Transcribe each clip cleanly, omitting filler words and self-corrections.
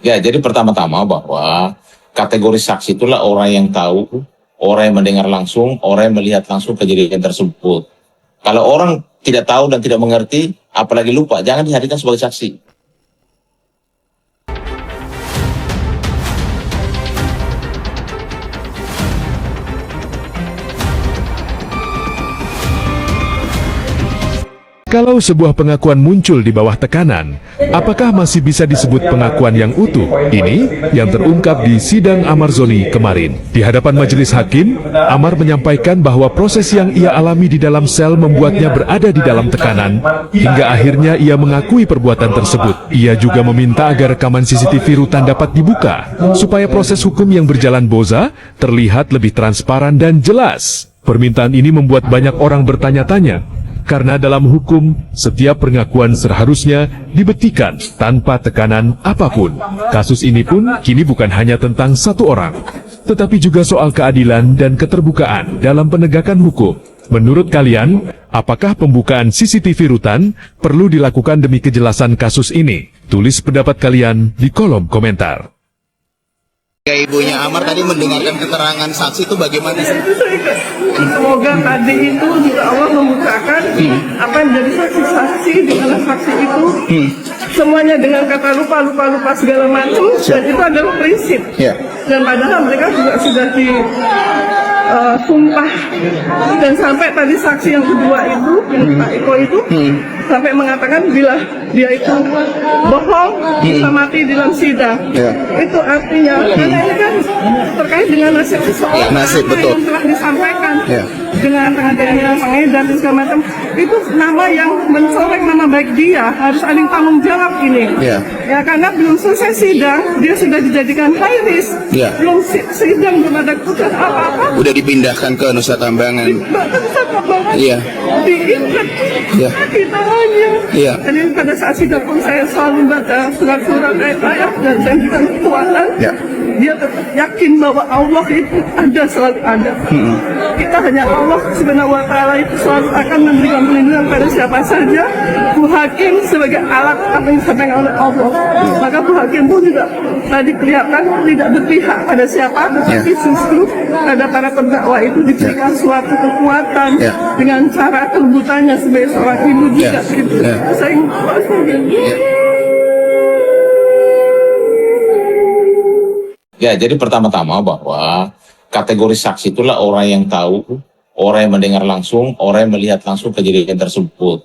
Ya, jadi pertama-tama bahwa kategori saksi itulah orang yang tahu, orang yang mendengar langsung, orang yang melihat langsung kejadian tersebut. Kalau orang tidak tahu dan tidak mengerti, apalagi lupa, jangan dihadirkan sebagai saksi. Kalau sebuah pengakuan muncul di bawah tekanan, apakah masih bisa disebut pengakuan yang utuh? Ini yang terungkap di sidang Amar Zoni kemarin. Di hadapan majelis hakim, Amar menyampaikan bahwa proses yang ia alami di dalam sel membuatnya berada di dalam tekanan, hingga akhirnya ia mengakui perbuatan tersebut. Ia juga meminta agar rekaman CCTV rutan dapat dibuka, supaya proses hukum yang berjalan boza terlihat lebih transparan dan jelas. Permintaan ini membuat banyak orang bertanya-tanya, karena dalam hukum, setiap pengakuan seharusnya dibuktikan tanpa tekanan apapun. Kasus ini pun kini bukan hanya tentang satu orang, tetapi juga soal keadilan dan keterbukaan dalam penegakan hukum. Menurut kalian, apakah pembukaan CCTV rutan perlu dilakukan demi kejelasan kasus ini? Tulis pendapat kalian di kolom komentar. Ibunya Amar tadi mendengarkan keterangan saksi itu bagaimana sih? Semoga tadi itu juga Allah membukakan apa yang menjadi saksi-saksi di mana saksi itu semuanya dengan kata lupa segala macam, dan itu adalah prinsip. Dan padahal mereka juga sudah di sumpah, dan sampai tadi saksi yang kedua itu Pak Eko itu sampai mengatakan bila dia itu bohong bisa mati di dalam sidang. Itu artinya karena ini kan terkait dengan nasib seseorang, betul, yang telah disampaikan dengan adanya pengedar dan segala macam, itu nama yang mencoreng nama baik dia harus ada yang tanggung jawab ini. Ya karena belum selesai sidang dia sudah dijadikan high risk, belum sidang belum ada keputusan apa-apa, udah dipindahkan ke Nusa Kambangan. Diikat kita hanya. Jadi pada saat sidang pun saya selalu baca surat-surat ayat-ayat dan saya berikan kekuatan. Dia tetap yakin bahwa Allah itu ada, selalu ada. Kita hanya Allah Subhanahu wa Ta'ala itu selalu akan memberikan perlindungan pada siapa saja. Bu Hakim sebagai alat apa yang disampaikan oleh Allah. Maka Bu Hakim pun juga tadi kelihatan tidak berpihak pada siapa, tetapi justru pada para terdakwa itu diberikan suatu kekuatan dengan cara kelembutannya sebagai seorang ibu juga. Saya Ya, jadi pertama-tama bahwa kategori saksi itulah orang yang tahu, orang yang mendengar langsung, orang yang melihat langsung kejadian tersebut.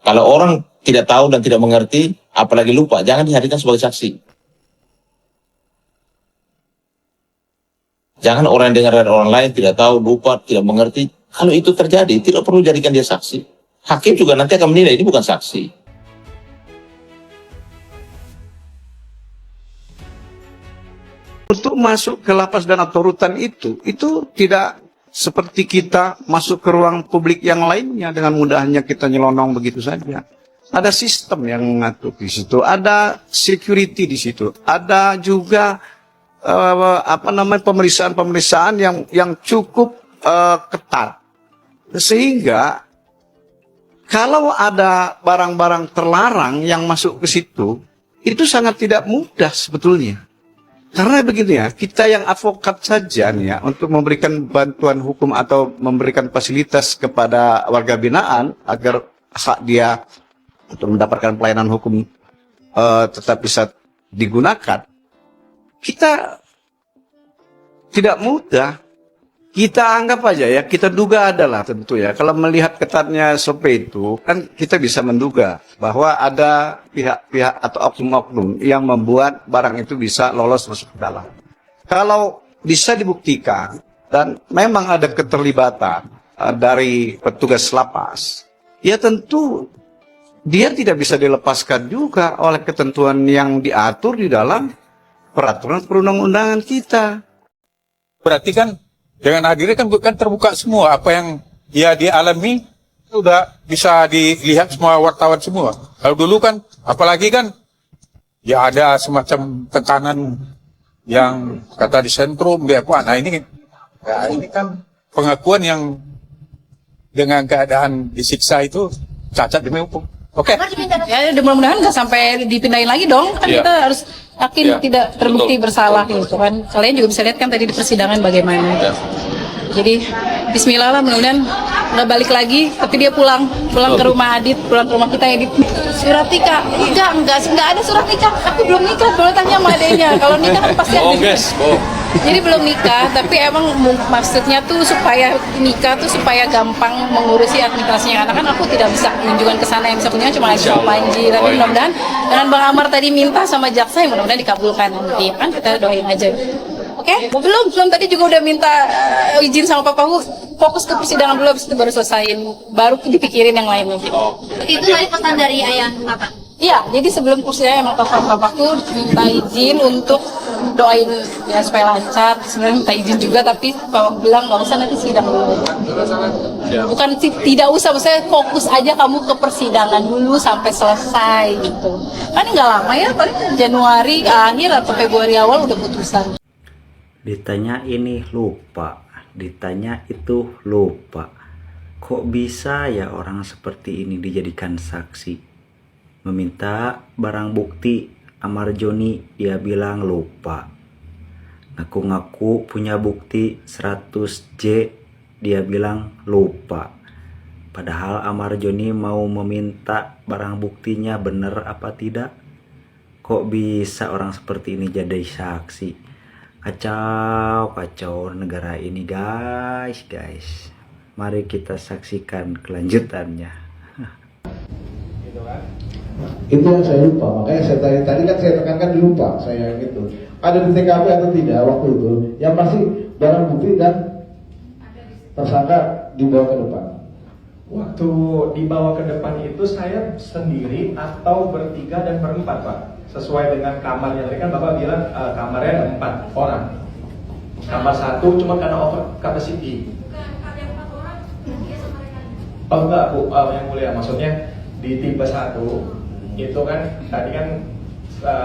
Kalau orang tidak tahu dan tidak mengerti, apalagi lupa, jangan dihadirkan sebagai saksi. Jangan orang yang dengar dari orang lain, tidak tahu, lupa, tidak mengerti. Kalau itu terjadi, tidak perlu jadikan dia saksi. Hakim juga nanti akan menilai, ini bukan saksi. Untuk masuk ke lapas dan atau rutan itu tidak seperti kita masuk ke ruang publik yang lainnya dengan mudahnya kita nyelonong begitu saja. Ada sistem yang mengatur di situ, ada security di situ, ada juga pemeriksaan yang cukup ketat. Sehingga kalau ada barang-barang terlarang yang masuk ke situ, itu sangat tidak mudah sebetulnya. Karena begini ya, kita yang advokat saja nih ya, untuk memberikan bantuan hukum atau memberikan fasilitas kepada warga binaan agar hak dia untuk mendapatkan pelayanan hukum tetap bisa digunakan, kita tidak mudah. Kita anggap aja ya, kita duga adalah tentu ya, kalau melihat ketatnya SOP itu, kan kita bisa menduga bahwa ada pihak-pihak atau oknum-oknum yang membuat barang itu bisa lolos masuk ke dalam. Kalau bisa dibuktikan, dan memang ada keterlibatan dari petugas lapas, ya tentu dia tidak bisa dilepaskan juga oleh ketentuan yang diatur di dalam peraturan perundang-undangan kita. Berarti kan dengan hadirnya kan terbuka semua apa yang dia alami, sudah bisa dilihat semua wartawan semua. Kalau dulu kan, apalagi kan, ya ada semacam tekanan yang kata di sentrum, dia apa? Nah ini kan pengakuan yang dengan keadaan disiksa itu cacat demi hukum. Oke. Ya, mudah-mudahan nggak sampai dipindahin lagi dong. Kan Iya. kita harus yakin Iya, tidak terbukti betul. bersalah gitu kan. Kalian juga bisa lihat kan tadi di persidangan bagaimana. Ya. Jadi Bismillah lah, mudah-mudahan nggak balik lagi, tapi dia pulang ke rumah Adit, pulang ke rumah kita Adit. Surat nikah? Enggak ada surat nikah. Aku belum nikah, boleh tanya sama adanya. Kalau nikah kan pasti ada. Oh, guys. Oh. Jadi belum nikah, tapi emang maksudnya tuh supaya nikah tuh supaya gampang mengurusi administrasinya. Karena kan aku tidak bisa menunjukkan ke sana, yang bisa kunjungan cuma lagi sama Panji. Tapi mudah-mudahan dengan Bang Amar tadi minta sama jaksa, ya mudah-mudahan dikabulkan nanti. Kan kita doain aja. Oke? Belum tadi juga udah minta izin sama papaku, fokus ke persidangan dulu, habis itu baru selesaiin, baru dipikirin yang lain nanti. Itu tadi pesan dari ayah Bapak. Iya, jadi sebelum persidangan emang papaku minta izin untuk doain ya supaya lancar. Sebenarnya minta izin juga, tapi papa bilang nggak usah, nanti sidang dulu. Bukan tidak usah, maksudnya fokus aja kamu ke persidangan dulu sampai selesai gitu. Kan nggak lama ya, paling Januari akhir atau Februari awal udah putusan. Ditanya ini lupa, ditanya itu lupa. Kok bisa ya orang seperti ini dijadikan saksi? Meminta barang bukti Amar Joni, dia bilang lupa. Ngaku-ngaku punya bukti 100J, dia bilang lupa. Padahal Amar Joni mau meminta barang buktinya, bener apa tidak? Kok bisa orang seperti ini jadi saksi? Kacau negara ini guys. Mari kita saksikan kelanjutannya. Itu yang saya lupa, makanya saya tadi kan saya tekankan lupa saya gitu. Ada di TKP atau tidak waktu itu? Yang pasti barang bukti dan tersangka dibawa ke depan. Waktu dibawa ke depan itu saya sendiri atau bertiga dan berempat, Pak. Sesuai dengan kamarnya, tadi kan Bapak bilang kamarnya ada 4 orang. Kamar 1 cuma karena over capacity. Oh enggak Bu, yang mulia, maksudnya di tipe 1 itu kan tadi kan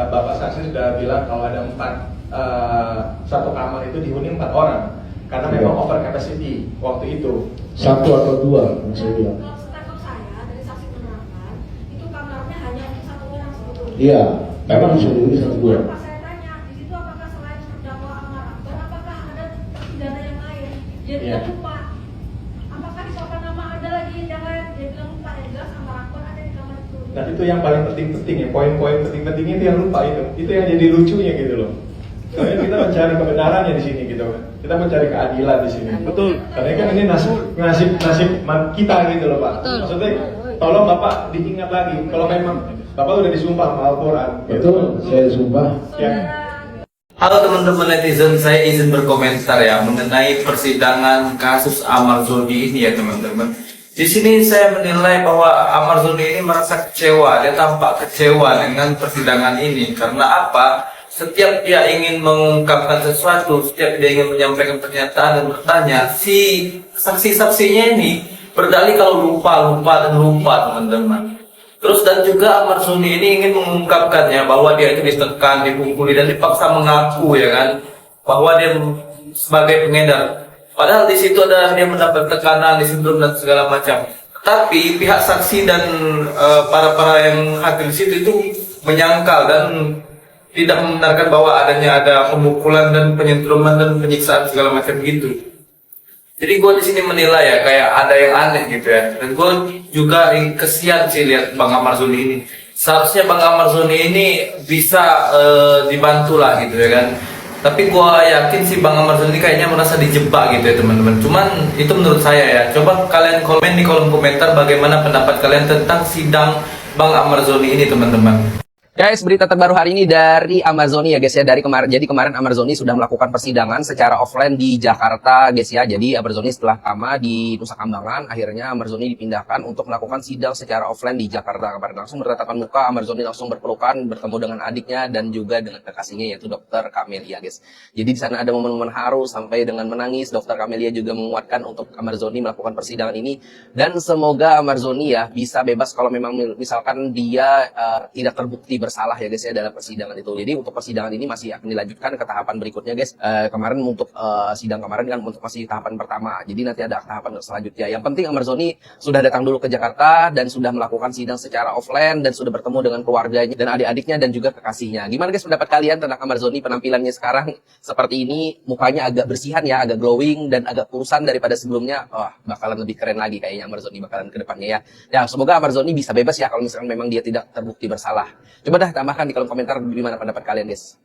Bapak saksi sudah bilang kalau ada 1 kamar itu dihuni 4 orang karena memang over capacity waktu itu. 1 atau 2 yang saya bilang. Setahu saya dari saksi penerangan itu kamarnya hanya 1 orang sebetulnya. Iya, memang disuruh 1-2. Pas saya tanya di situ apakah selain terdakwa Amar Akbar, apakah ada pidana yang lain? Dia bilang lupa. Apakah di papan nama ada lagi yang lain? Dia bilang lupa. Yang jelas Amar Akbar ada di kamar itu. Nah itu yang paling penting ya, poin-poin penting-penting itu yang lupa itu yang jadi lucunya gitu loh. Soalnya kita mencari kebenarannya di sini gitu kan, kita mencari keadilan di sini. Betul. Karena kan ini nasib kita gitu loh Pak. Maksudnya, tolong Bapak diingat lagi kalau memang Bapak udah disumpah sama Al-Quran. Betul, saya sumpah. Ya. Halo teman-teman netizen, saya izin berkomentar ya mengenai persidangan kasus Amar Zoni ini ya teman-teman. Di sini saya menilai bahwa Amar Zoni ini merasa kecewa, dia tampak kecewa dengan persidangan ini. Karena apa? Setiap dia ingin mengungkapkan sesuatu, setiap dia ingin menyampaikan pernyataan dan bertanya, si saksi-saksinya ini berdalih kalau lupa teman-teman. Terus dan juga Amar Zoni ini ingin mengungkapkannya bahwa dia itu ditekan, dipukuli dan dipaksa mengaku ya kan, bahwa dia sebagai pengedar. Padahal di situ ada dia mendapat tekanan, disindrom dan segala macam. Tapi pihak saksi dan para yang hadir di situ itu menyangkal dan tidak membenarkan bahwa ada pemukulan dan penyentruman dan penyiksaan segala macam gitu. Jadi gue di sini menilai ya kayak ada yang aneh gitu ya. Dan gue juga kesian sih lihat Bang Amar Zoni ini. Seharusnya Bang Amar Zoni ini bisa dibantu lah gitu ya kan. Tapi gue yakin sih Bang Amar Zoni kayaknya merasa dijebak gitu ya teman-teman. Cuman itu menurut saya ya. Coba kalian komen di kolom komentar bagaimana pendapat kalian tentang sidang Bang Amar Zoni ini teman-teman. Guys, berita terbaru hari ini dari Amar Zoni ya guys ya. Jadi kemarin Amar Zoni sudah melakukan persidangan secara offline di Jakarta guys ya. Jadi Amar Zoni setelah lama di Nusa Kambangan, akhirnya Amar Zoni dipindahkan untuk melakukan sidang secara offline di Jakarta. Kemarin langsung bertatapan muka, Amar Zoni langsung berpelukan, bertemu dengan adiknya dan juga dengan kekasihnya yaitu Dr. Kamelia guys. Jadi di sana ada momen-momen haru sampai dengan menangis. Dr. Kamelia juga menguatkan untuk Amar Zoni melakukan persidangan ini dan semoga Amar Zoni ya bisa bebas kalau memang misalkan dia tidak terbukti bersalah ya guys ya dalam persidangan itu. Jadi untuk persidangan ini masih akan dilanjutkan ke tahapan berikutnya guys. Kemarin untuk sidang kemarin kan untuk masih tahapan pertama. Jadi nanti ada tahapan selanjutnya. Yang penting Ahmad Zoni sudah datang dulu ke Jakarta dan sudah melakukan sidang secara offline dan sudah bertemu dengan keluarganya dan adik-adiknya dan juga kekasihnya. Gimana guys pendapat kalian tentang Ahmad Zoni, penampilannya sekarang seperti ini, mukanya agak bersihan ya, agak glowing dan agak kurusan daripada sebelumnya. Bakalan lebih keren lagi kayaknya Ahmad Zoni bakalan ke depannya ya. Ya semoga Ahmad Zoni bisa bebas ya kalau misalkan memang dia tidak terbukti bersalah. Coba dah tambahkan di kolom komentar gimana pendapat kalian guys.